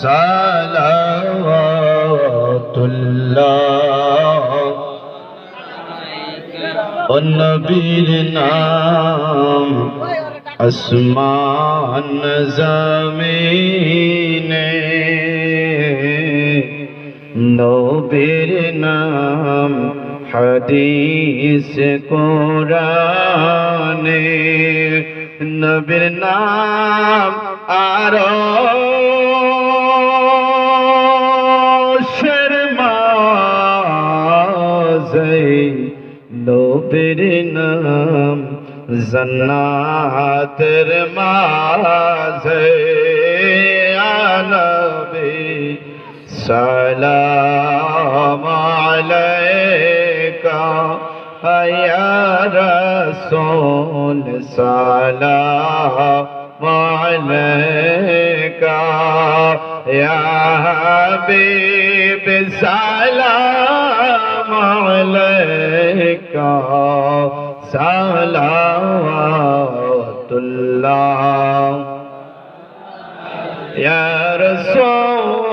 সালাওয়াতুল্লাহ ও নবীর নাম আসমান জমিনে নবীর নাম হাদিস কোরআনে নবীর নাম আরশের মাঝে নবীর নাম জান্নাতের মাঝে নবী সালাম আলাইকা ইয়া রাসূল সালাম আলাইকা ইয়া হাবিব সালাম আলাইকা সালাওয়াতুল্লাহ ইয়া রাসূলুল্লাহ